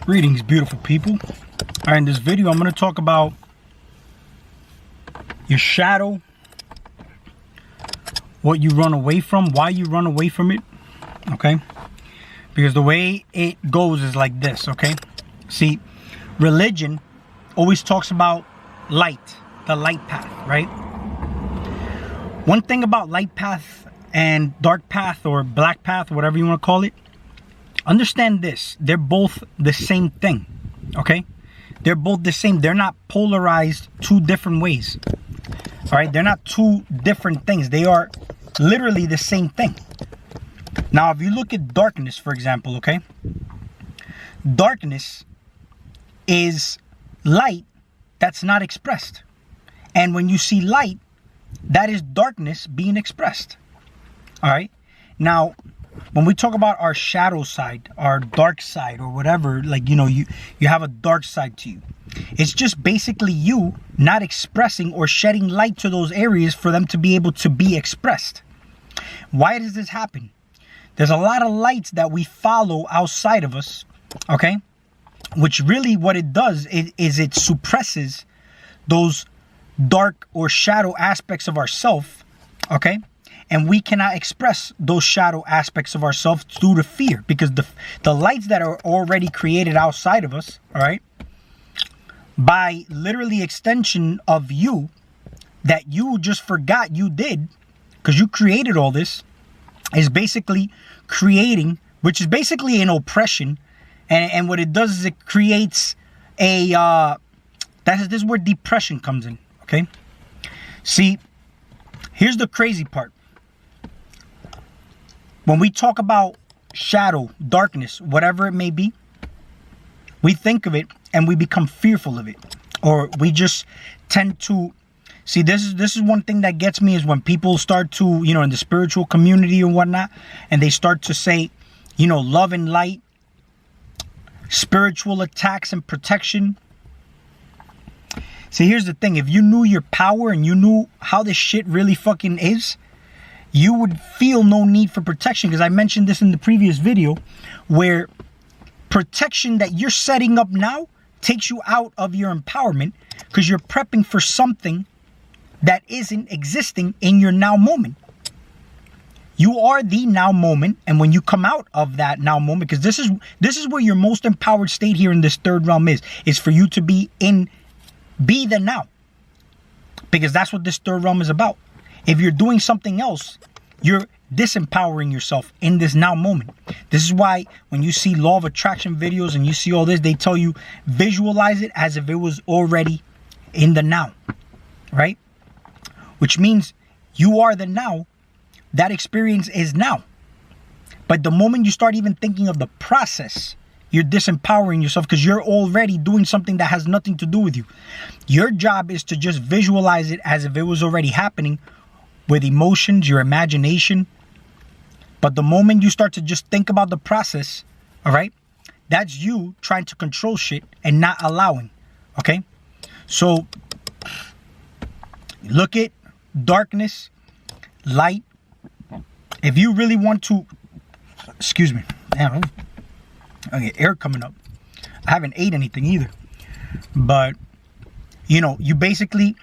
Greetings, beautiful people. All right, in this video, I'm going to talk about your shadow, what you run away from, why you run away from it, okay? Because the way it goes is like this, okay? See, religion always talks about light, the light path, right? One thing about light path and dark path or black path, whatever you want to call it, understand this, they're both the same thing, okay? They're both the same. They're not polarized two different ways, all right? They're not two different things. They are literally the same thing. Now, if you look at darkness, for example, okay? Darkness is light that's not expressed. And when you see light, that is darkness being expressed, all right? Now, when we talk about our shadow side, our dark side or whatever, like, you know, you have a dark side to you. It's just basically you not expressing or shedding light to those areas for them to be able to be expressed. Why does this happen? There's a lot of lights that we follow outside of us, okay? Which really what it does is it suppresses those dark or shadow aspects of ourself, okay? And we cannot express those shadow aspects of ourselves due to fear, because the lights that are already created outside of us, all right, by literally extension of you, that you just forgot you did, because you created all this, is basically creating, which is basically an oppression. And what it does is it creates a, this is where depression comes in, okay? See, here's the crazy part. When we talk about shadow, darkness, whatever it may be, we think of it and we become fearful of it. Or we just tend to, see, this is one thing that gets me, is when people start to, you know, in the spiritual community and whatnot, and they start to say, you know, love and light, spiritual attacks and protection. See, here's the thing. If you knew your power and you knew how this shit really fucking is, you would feel no need for protection. Because I mentioned this in the previous video, where protection that you're setting up now takes you out of your empowerment, because you're prepping for something that isn't existing in your now moment. You are the now moment, and when you come out of that now moment, because this is where your most empowered state here in this third realm is for you to be the now. Because that's what this third realm is about. If you're doing something else, you're disempowering yourself in this now moment. This is why when you see law of attraction videos and you see all this, they tell you visualize it as if it was already in the now, right? Which means you are the now. That experience is now. But the moment you start even thinking of the process, you're disempowering yourself, because you're already doing something that has nothing to do with you. Your job is to just visualize it as if it was already happening, with emotions, your imagination. But the moment you start to just think about the process, all right, that's you trying to control shit and not allowing, okay? So look at darkness, light. If you really want to, excuse me, damn, I get air coming up. I haven't ate anything either. But, you know, you basically,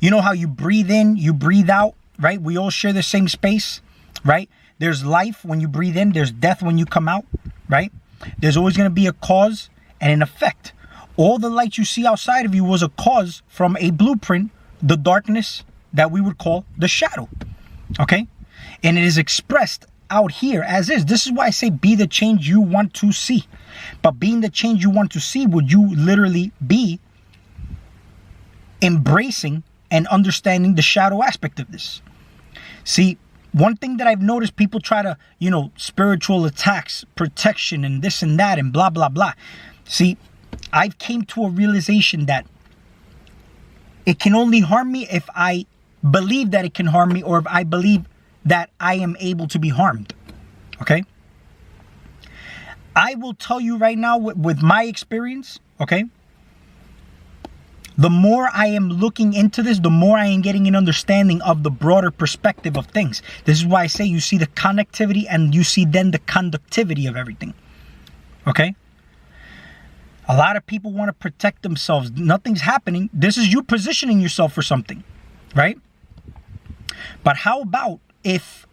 you know how you breathe in, you breathe out, right? We all share the same space, right? There's life when you breathe in, there's death when you come out, right? There's always going to be a cause and an effect. All the light you see outside of you was a cause from a blueprint, the darkness that we would call the shadow, okay? And it is expressed out here as is. This is why I say be the change you want to see. But being the change you want to see, would you literally be embracing and understanding the shadow aspect of this? See, one thing that I've noticed, people try to, you know, spiritual attacks, protection, and this and that, and blah, blah, blah. See, I've came to a realization that it can only harm me if I believe that it can harm me, or if I believe that I am able to be harmed, okay? I will tell you right now, with my experience, okay? The more I am looking into this, the more I am getting an understanding of the broader perspective of things. This is why I say you see the connectivity and you see then the conductivity of everything, okay? A lot of people want to protect themselves. Nothing's happening. This is you positioning yourself for something, right? But how about if,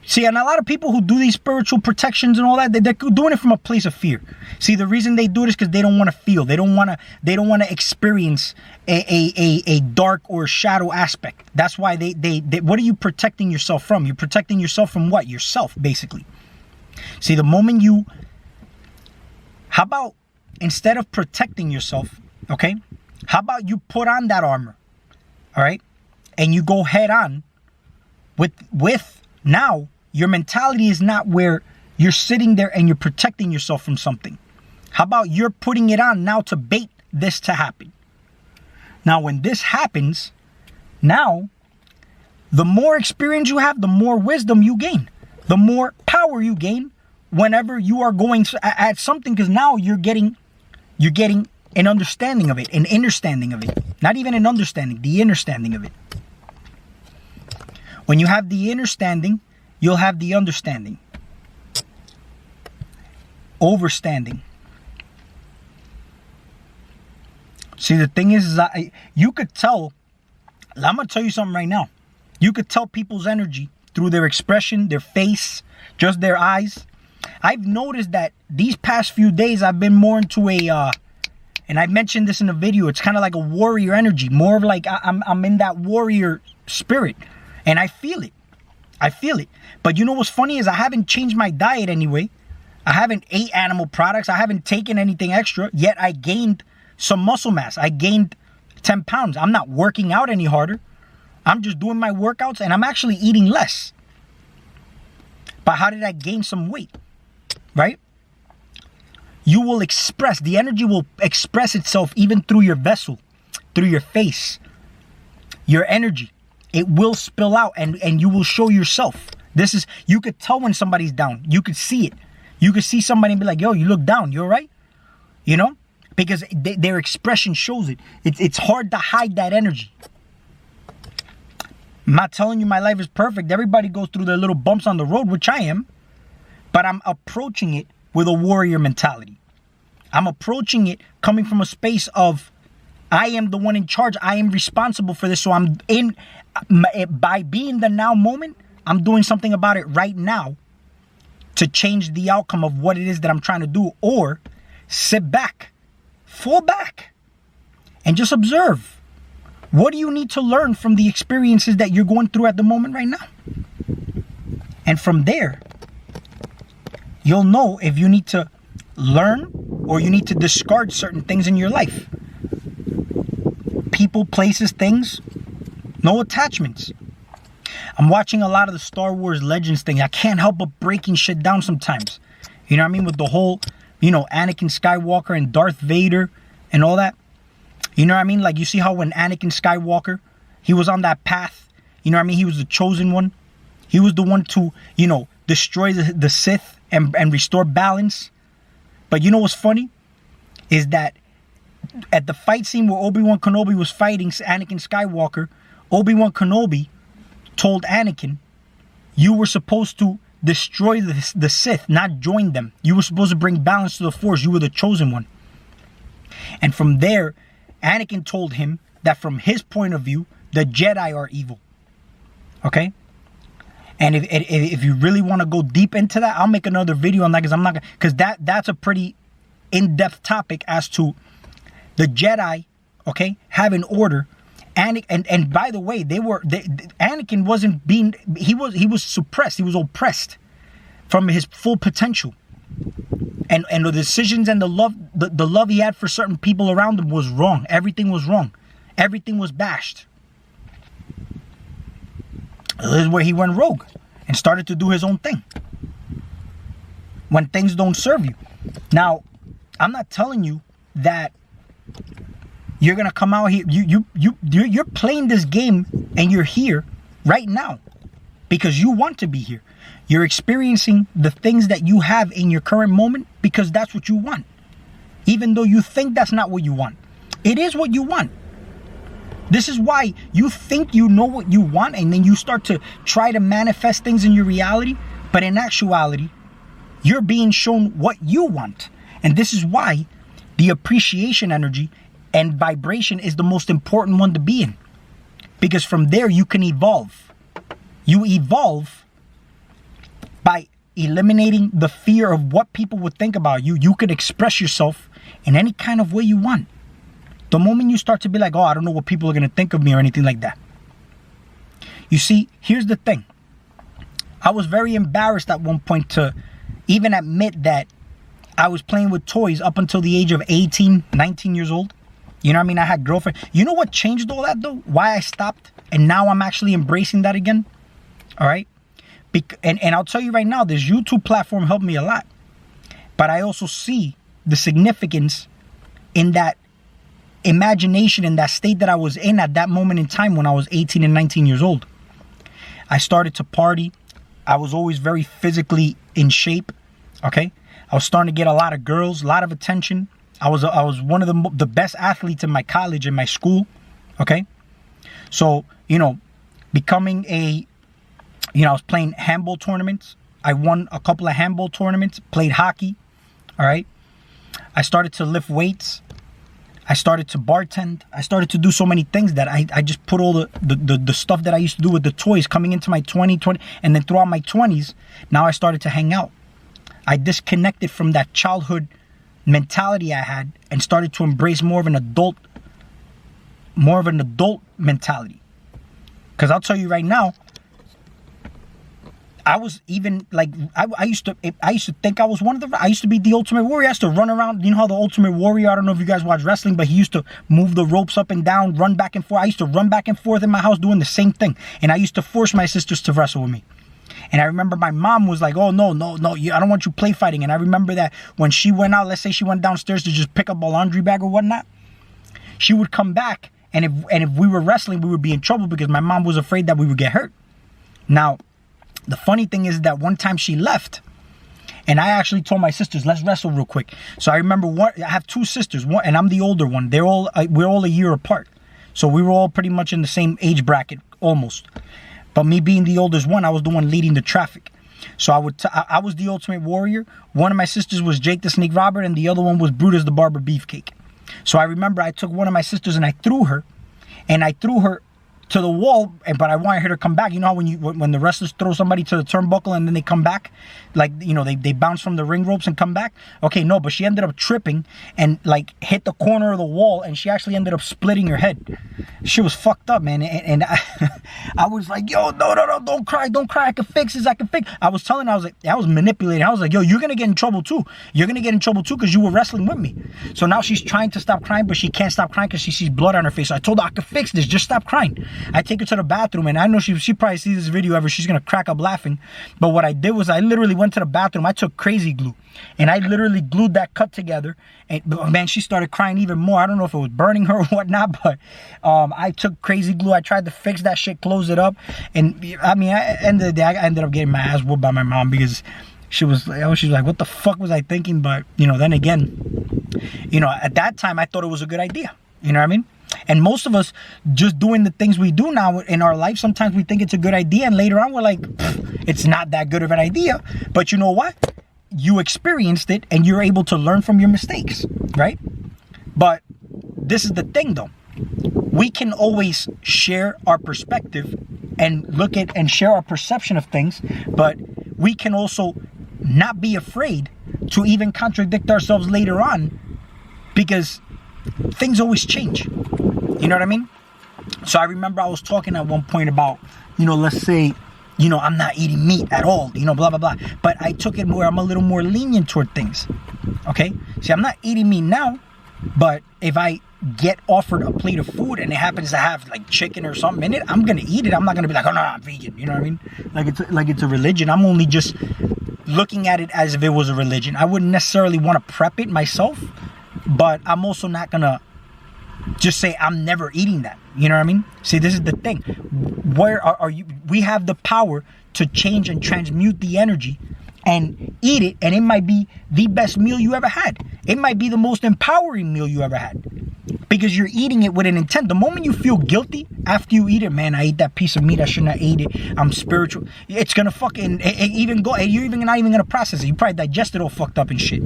see, and a lot of people who do these spiritual protections and all that, they're doing it from a place of fear. See, the reason they do it is because they don't want to feel. They don't want to experience a dark or shadow aspect. That's why they what are you protecting yourself from? You're protecting yourself from what? Yourself, basically. See, the moment you, how about instead of protecting yourself, okay, how about you put on that armor, all right, and you go head on with now your mentality is not where you're sitting there and you're protecting yourself from something. How about you're putting it on now to bait this to happen? Now, when this happens, now, the more experience you have, the more wisdom you gain, the more power you gain whenever you are going at something, because now you're getting an understanding of it, an understanding of it. Not even an understanding, the understanding of it. When you have the understanding, you'll have the understanding. Overstanding. See, the thing is you could tell, I'm going to tell you something right now. You could tell people's energy through their expression, their face, just their eyes. I've noticed that these past few days I've been more into and I mentioned this in a video, it's kind of like a warrior energy, more of like I'm in that warrior spirit, and I feel it. I feel it. But you know what's funny is I haven't changed my diet anyway. I haven't ate animal products. I haven't taken anything extra, yet I gained some muscle mass. I gained 10 pounds. I'm not working out any harder. I'm just doing my workouts and I'm actually eating less. But how did I gain some weight? Right? You will express, the energy will express itself even through your vessel, through your face, your energy. It will spill out and you will show yourself. This is, you could tell when somebody's down. You could see it. You could see somebody and be like, yo, you look down. You all right? You know? Because their expression shows it. It's hard to hide that energy. I'm not telling you my life is perfect. Everybody goes through their little bumps on the road, which I am. But I'm approaching it with a warrior mentality. I'm approaching it coming from a space of, I am the one in charge. I am responsible for this. So I'm in, by being the now moment, I'm doing something about it right now to change the outcome of what it is that I'm trying to do. Or sit back, fall back, and just observe. What do you need to learn from the experiences that you're going through at the moment right now? And from there, you'll know if you need to learn or you need to discard certain things in your life. People, places, things, no attachments. I'm watching a lot of the Star Wars Legends thing. I can't help but breaking shit down sometimes. You know what I mean? With the whole, Anakin Skywalker and Darth Vader and all that. You know what I mean? Like, you see how when Anakin Skywalker, he was on that path. You know what I mean? He was the chosen one. He was the one to, destroy the Sith and restore balance. But you know what's funny? Is that at the fight scene where Obi-Wan Kenobi was fighting Anakin Skywalker, Obi-Wan Kenobi told Anakin, you were supposed to destroy the Sith, not join them. You were supposed to bring balance to the Force. You were the chosen one. And from there, Anakin told him that from his point of view, the Jedi are evil. Okay? And if you really want to go deep into that, I'll make another video on that, because that's a pretty in-depth topic as to the Jedi, okay, have an order. And by the way, Anakin wasn't being, he was suppressed, he was oppressed from his full potential. And the decisions and the love he had for certain people around him was wrong. Everything was wrong. Everything was bashed. This is where he went rogue and started to do his own thing. When things don't serve you. Now, I'm not telling you that you're gonna come out here. You're playing this game and you're here right now because you want to be here. You're experiencing the things that you have in your current moment because that's what you want. Even though you think that's not what you want. It is what you want. This is why you think you know what you want and then you start to try to manifest things in your reality. But in actuality, you're being shown what you want. And this is why the appreciation energy and vibration is the most important one to be in. Because from there you can evolve. You evolve by eliminating the fear of what people would think about you. You can express yourself in any kind of way you want. The moment you start to be like, oh, I don't know what people are going to think of me or anything like that. You see, here's the thing. I was very embarrassed at one point to even admit that I was playing with toys up until the age of 18, 19 years old. You know what I mean? I had girlfriend. You know what changed all that though? Why I stopped? And now I'm actually embracing that again. All right? And I'll tell you right now, this YouTube platform helped me a lot. But I also see the significance in that imagination, in that state that I was in at that moment in time when I was 18 and 19 years old. I started to party. I was always very physically in shape. Okay? I was starting to get a lot of girls, a lot of attention. I was one of the best athletes in my college, in my school. Okay? So, you know, becoming I was playing handball tournaments. I won a couple of handball tournaments, played hockey. All right? I started to lift weights. I started to bartend. I started to do so many things that I just put all the stuff that I used to do with the toys coming into my 20, and then throughout my 20s, now I started to hang out. I disconnected from that childhood mentality I had and started to embrace more of an adult mentality. Because I'll tell you right now, I was even like, I used to think I was I used to be the Ultimate Warrior. I used to run around. You know how the Ultimate Warrior, I don't know if you guys watch wrestling, but he used to move the ropes up and down, run back and forth. I used to run back and forth in my house doing the same thing. And I used to force my sisters to wrestle with me. And I remember my mom was like, oh, no, I don't want you play fighting. And I remember that when she went out, let's say she went downstairs to just pick up a laundry bag or whatnot, she would come back. And if we were wrestling, we would be in trouble because my mom was afraid that we would get hurt. Now, the funny thing is that one time she left, and I actually told my sisters, let's wrestle real quick. So I remember I have two sisters, and I'm the older one. We're all a year apart. So we were all pretty much in the same age bracket, almost. But me being the oldest one, I was the one leading the traffic. So I was the Ultimate Warrior. One of my sisters was Jake the Snake Robert, and the other one was Brutus the Barber Beefcake. So I remember I took one of my sisters and I threw her to the wall, but I wanted her to come back. You know how when the wrestlers throw somebody to the turnbuckle and then they come back, like, you know, they bounce from the ring ropes and come back? Okay, no, but she ended up tripping and like hit the corner of the wall, and she actually ended up splitting her head. She was fucked up, man. And I was like, yo, no, don't cry, I can fix this, I was telling her, I was manipulating. I was like, yo, you're gonna get in trouble too. You're gonna get in trouble too because you were wrestling with me. So now she's trying to stop crying, but she can't stop crying because she sees blood on her face. So I told her, I can fix this, just stop crying. I take her to the bathroom, and I know she probably sees this video ever. She's gonna crack up laughing. But what I did was I literally went to the bathroom. I took crazy glue, and I literally glued that cut together. And man, she started crying even more. I don't know if it was burning her or whatnot, but I took crazy glue. I tried to fix that shit, close it up, and I mean, at the end of the day, I ended up getting my ass whooped by my mom because she was like, what the fuck was I thinking? But you know, then again, you know, at that time I thought it was a good idea. You know what I mean? And most of us just doing the things we do now in our life, sometimes we think it's a good idea, and later on we're like, it's not that good of an idea. But you know what? You experienced it and you're able to learn from your mistakes, right? But this is the thing though. We can always share our perspective and look at and share our perception of things, but we can also not be afraid to even contradict ourselves later on, because things always change. You know what I mean? So I remember I was talking at one point about, you know, let's say, you know, I'm not eating meat at all, you know, blah, blah, blah. But I took it more, I'm a little more lenient toward things. Okay? See, I'm not eating meat now, but if I get offered a plate of food and it happens to have like chicken or something in it, I'm going to eat it. I'm not going to be like, oh no, I'm vegan. You know what I mean? Like it's a religion. I'm only just looking at it as if it was a religion. I wouldn't necessarily want to prep it myself, but I'm also not going to just say I'm never eating that. You know what I mean? See, this is the thing. Where are you? We have the power to change and transmute the energy and eat it, and it might be the best meal you ever had. It might be the most empowering meal you ever had, because you're eating it with an intent. The moment you feel guilty after you eat it, man, I ate that piece of meat, I shouldn't have ate it, I'm spiritual, it's gonna fucking even go, you're even not even gonna process it. You probably digest it all fucked up and shit.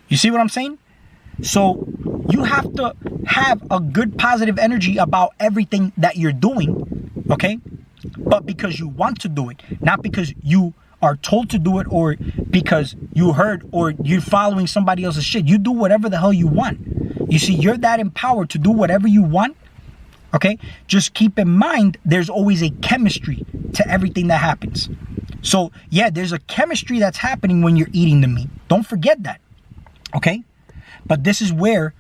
You see what I'm saying? So you have to have a good positive energy about everything that you're doing, okay? But because you want to do it, not because you are told to do it or because you heard or you're following somebody else's shit. You do whatever the hell you want. You see, you're that empowered to do whatever you want, okay? Just keep in mind, there's always a chemistry to everything that happens. So, yeah, there's a chemistry that's happening when you're eating the meat. Don't forget that, okay? But this is where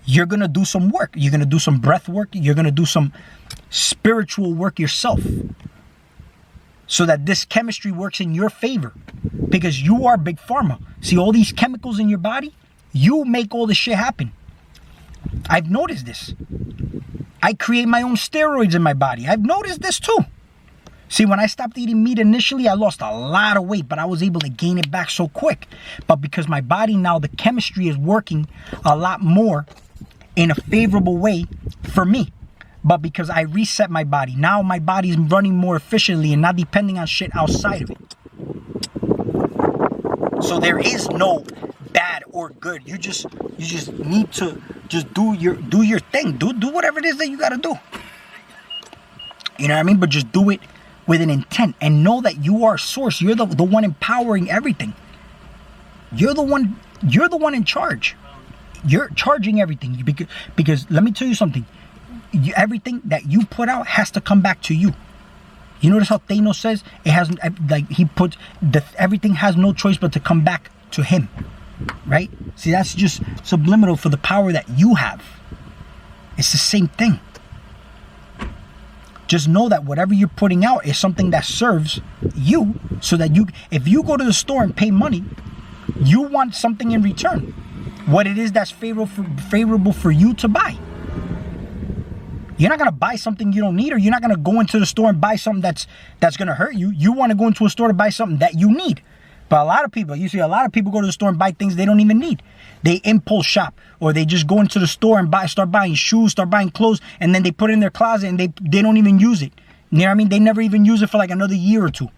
you're going to do some work. You're going to do some breath work. You're going to do some spiritual work yourself so that this chemistry works in your favor because you are Big Pharma. See all these chemicals in your body? You make all this shit happen. I've noticed this. I create my own steroids in my body. I've noticed this too. See, when I stopped eating meat initially, I lost a lot of weight, but I was able to gain it back so quick. But because my body now, the chemistry is working a lot more in a favorable way for me. But because I reset my body, now my body is running more efficiently and not depending on shit outside of it. So there is no bad or good. You just need to just do your thing. Do whatever it is that you gotta do. You know what I mean? But just do it with an intent and know that you are source. You're the one empowering everything. You're the one in charge. You're charging everything because let me tell you something. Everything that you put out has to come back to you. You notice how Thanos says it has, like, he puts everything has no choice but to come back to him, right? See, that's just subliminal for the power that you have. It's the same thing. Just know that whatever you're putting out is something that serves you, so that if you go to the store and pay money, you want something in return. What it is that's favorable for you to buy. You're not going to buy something you don't need, or you're not going to go into the store and buy something that's going to hurt you. You want to go into a store to buy something that you need. But you see a lot of people go to the store and buy things they don't even need. They impulse shop, or they just go into the store and start buying shoes, start buying clothes, and then they put it in their closet and they don't even use it. You know what I mean? They never even use it for like another year or two.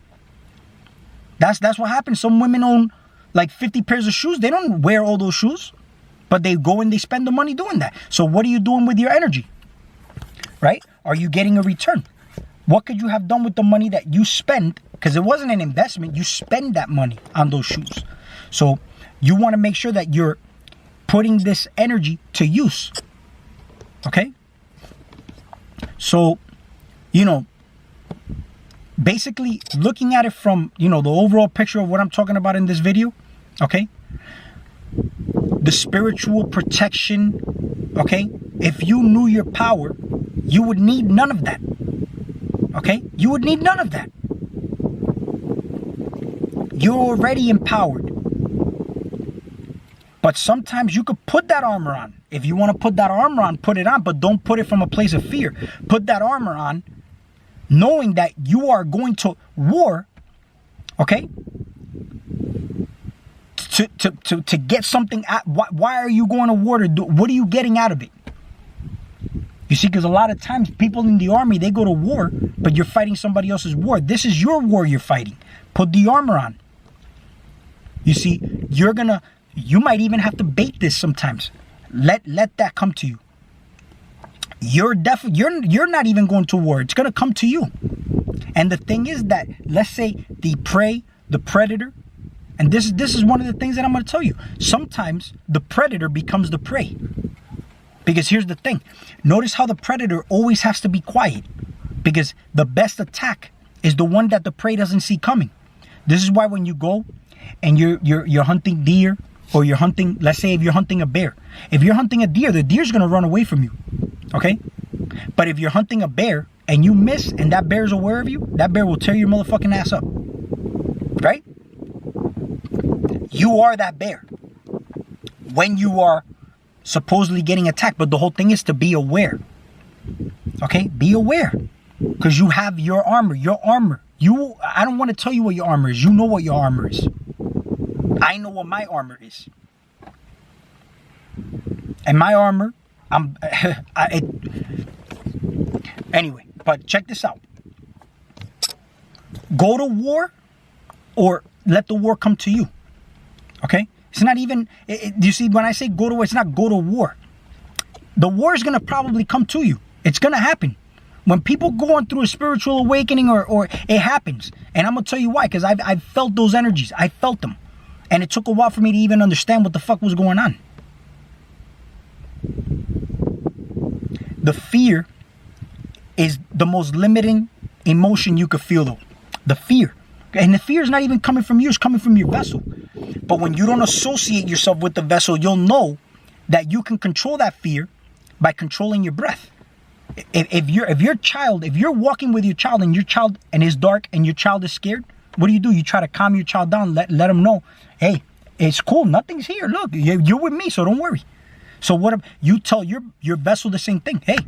That's what happens. Some women own like 50 pairs of shoes. They don't wear all those shoes, but they go and they spend the money doing that. So what are you doing with your energy? Right? Are you getting a return? What could you have done with the money that you spend? Because it wasn't an investment. You spend that money on those shoes. So you want to make sure that you're putting this energy to use. Okay? So, basically looking at it from, the overall picture of what I'm talking about in this video. Okay? The spiritual protection. Okay? If you knew your power, you would need none of that. Okay? You would need none of that. You're already empowered. But sometimes you could put that armor on. If you want to put that armor on, put it on. But don't put it from a place of fear. Put that armor on knowing that you are going to war. Okay? To get something out. Why are you going to war to do? What are you getting out of it? You see, because a lot of times people in the army, they go to war, but you're fighting somebody else's war. This is your war you're fighting. Put the armor on. You see, you might even have to bait this sometimes. Let that come to you. You're not even going to war. It's going to come to you. And the thing is that, let's say the prey, the predator, and this is one of the things that I'm going to tell you. Sometimes the predator becomes the prey. Because here's the thing. Notice how the predator always has to be quiet. Because the best attack is the one that the prey doesn't see coming. This is why when you go and you're hunting deer, or you're hunting, let's say if you're hunting a bear. If you're hunting a deer, the deer's going to run away from you. Okay? But if you're hunting a bear and you miss and that bear's aware of you, that bear will tear your motherfucking ass up. Right? You are that bear when you are supposedly getting attacked. But the whole thing is to be aware. Okay? Be aware. Because you have your armor. Your armor. I don't want to tell you what your armor is. You know what your armor is. I know what my armor is. And my armor, anyway, but check this out. Go to war or let the war come to you. Okay? It's not even, you see, when I say go to war, it's not go to war. The war is going to probably come to you. It's going to happen. When people going through a spiritual awakening or it happens. And I'm going to tell you why. Because I've felt those energies. I felt them. And it took a while for me to even understand what the fuck was going on. The fear is the most limiting emotion you could feel, though. The fear. And the fear is not even coming from you. It's coming from your vessel. But when you don't associate yourself with the vessel, you'll know that you can control that fear by controlling your breath. If you're walking with your child and it's dark and your child is scared, what do? You try to calm your child down, let them know, hey, it's cool, nothing's here. Look, you're with me, so don't worry. So what if you tell your vessel the same thing? Hey,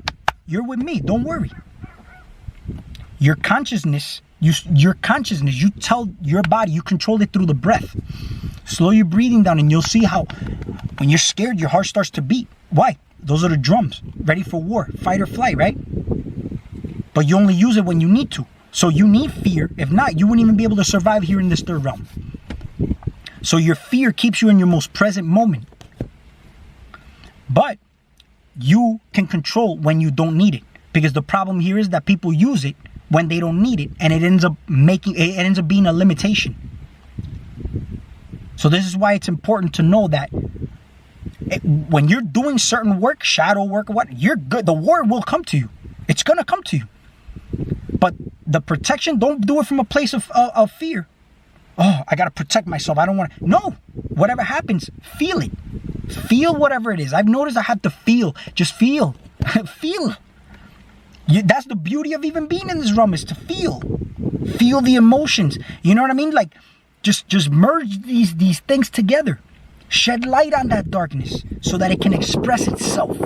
you're with me, don't worry. Your consciousness, you tell your body, you control it through the breath. Slow your breathing down and you'll see how when you're scared, your heart starts to beat. Why? Those are the drums, ready for war, fight or flight, right? But you only use it when you need to. So you need fear. If not, you wouldn't even be able to survive here in this third realm. So your fear keeps you in your most present moment. But you can control when you don't need it. Because the problem here is that people use it when they don't need it. And it ends up being a limitation. So this is why it's important to know that when you're doing certain work, shadow work, you're good. The war will come to you. It's going to come to you. But the protection, don't do it from a place of fear. Oh, I got to protect myself. I don't want to. No, whatever happens, feel it. Feel whatever it is. I've noticed I have to feel. Just feel. Feel. That's the beauty of even being in this realm, is to feel. Feel the emotions. You know what I mean? Like, just merge these things together. Shed light on that darkness so that it can express itself.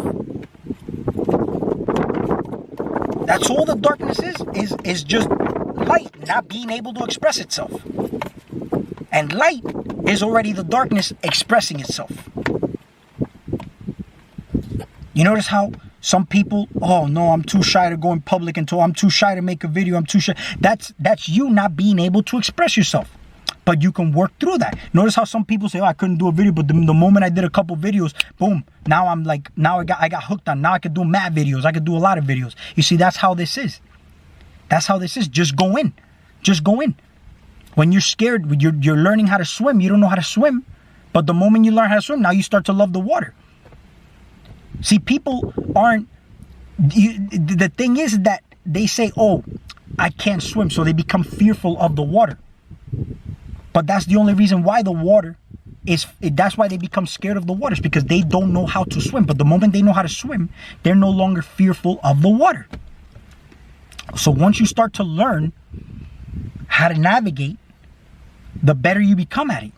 That's all the darkness is just light not being able to express itself. And light is already the darkness expressing itself. You notice how some people, oh no, I'm too shy to go in public, I'm too shy to make a video, I'm too shy. That's you not being able to express yourself. But you can work through that. Notice how some people say, oh, I couldn't do a video, but the moment I did a couple videos, boom, now I got hooked on. Now I could do mad videos. I could do a lot of videos. You see, that's how this is. That's how this is. Just go in. Just go in. When you're scared, you're learning how to swim. You don't know how to swim. But the moment you learn how to swim, now you start to love the water. See, people aren't, the thing is that they say, oh, I can't swim. So they become fearful of the water. But that's the only reason why the water that's why they become scared of the water, is because they don't know how to swim. But the moment they know how to swim, they're no longer fearful of the water. So once you start to learn how to navigate, the better you become at it.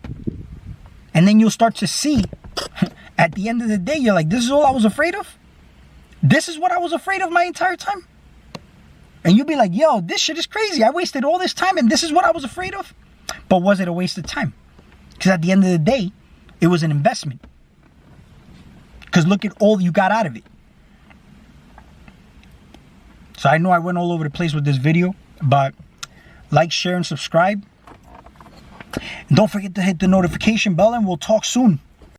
And then you'll start to see, at the end of the day, you're like, this is all I was afraid of? This is what I was afraid of my entire time? And you'll be like, yo, this shit is crazy. I wasted all this time and this is what I was afraid of? But was it a waste of time? Because at the end of the day, it was an investment. Because look at all you got out of it. So I know I went all over the place with this video, but like, share, and subscribe. And don't forget to hit the notification bell, and we'll talk soon.